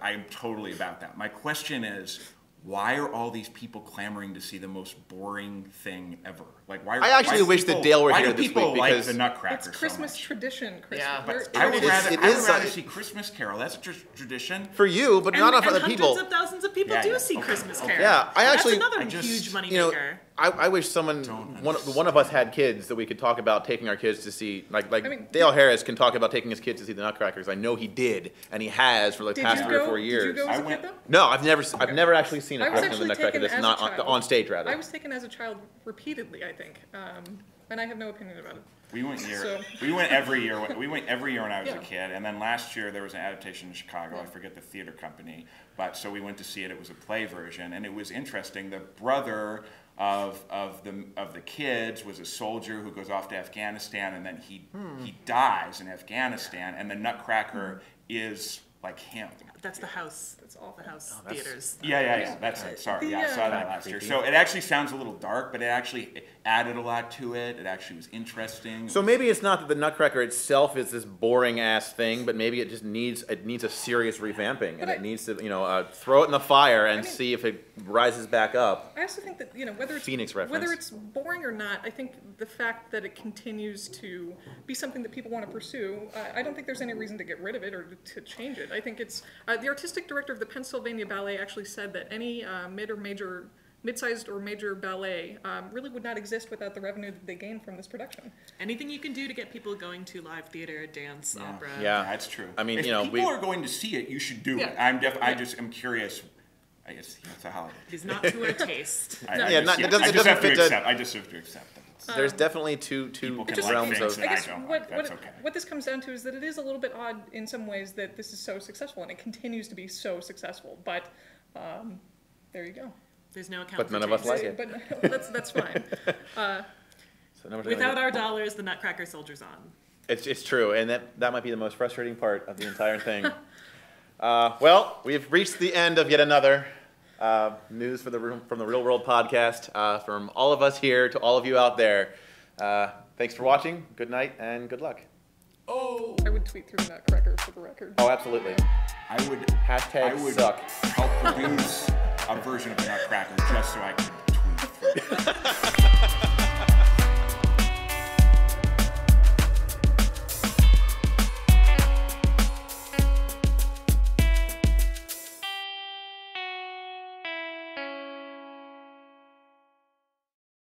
I'm totally about that. My question is, why are all these people clamoring to see the most boring thing ever? Like, why? I actually wish that Dale were here this week people like because the Nutcracker It's so Christmas much? tradition, Chris. Yeah, But We're- I would rather, it I is would rather a- see Christmas Carol. That's a tradition. For you, but not for other people. Hundreds of thousands of people Yeah, do yeah. see Okay, Christmas okay. Carol. Yeah, I actually- That's another I just- huge moneymaker. You know, I wish someone, Don't one of us had kids that we could talk about taking our kids to see, like I mean, Dale Harris can talk about taking his kids to see the Nutcrackers. I know he did, and he has for like the Did past you 3 or go? 4 Did years. you go as I a went- kid, though? No, I've never actually seen a I was production of the actually Nutcracker taken that's as not a child. on stage rather. I was taken as a child repeatedly, I think, and I have no opinion about it. We went So- we went every year. We went every year when I was Yeah. a kid, and then last year there was an adaptation in Chicago. I forget the theater company, but so we went to see it. It was a play version, and it was interesting. The brother of the kids was a soldier who goes off to Afghanistan, and then he dies in Afghanistan, and the Nutcracker is like him. That's the house. That's awful. The house that's- theaters. Yeah, that's it. Sorry, The, I saw that Kinda last year. creepy. So it actually sounds a little dark, but it actually added a lot to it. It actually was interesting. So maybe it's not that the Nutcracker itself is this boring ass thing, but maybe it just needs a serious revamping, and it needs to throw it in the fire and see if it rises back up. I also think that whether it's Phoenix reference. whether it's boring or not, I think the fact that it continues to be something that people want to pursue, I don't think there's any reason to get rid of it or to change it. I think it's the artistic director of the Pennsylvania Ballet actually said that any mid-sized or major ballet really would not exist without the revenue that they gain from this production. Anything you can do to get people going to live theater, dance, opera. Yeah. That's true. I mean, if we people are going to see it, you should do it. I just am curious. I guess it's a holiday. It is not to our taste. Yeah, it doesn't I just have to fit to- accept. I just have to accept that. There's definitely two People can just- like realms things of. that I guess I don't what, like. That's okay. what this comes down to is that it is a little bit odd in some ways that this is so successful, and it continues to be so successful. But there you go. There's no account But for none of us taste. like it. But that's fine. So now we're Without doing- our dollars, the Nutcracker soldier's on. It's true, and that might be the most frustrating part of the entire thing. Well, we've reached the end of yet another news from the Real World podcast. From all of us here to all of you out there, thanks for watching. Good night and good luck. I would tweet through the Nutcracker for the record. Oh, absolutely. I would Hashtag suck. help produce a version of the Nutcracker just so I could tweet.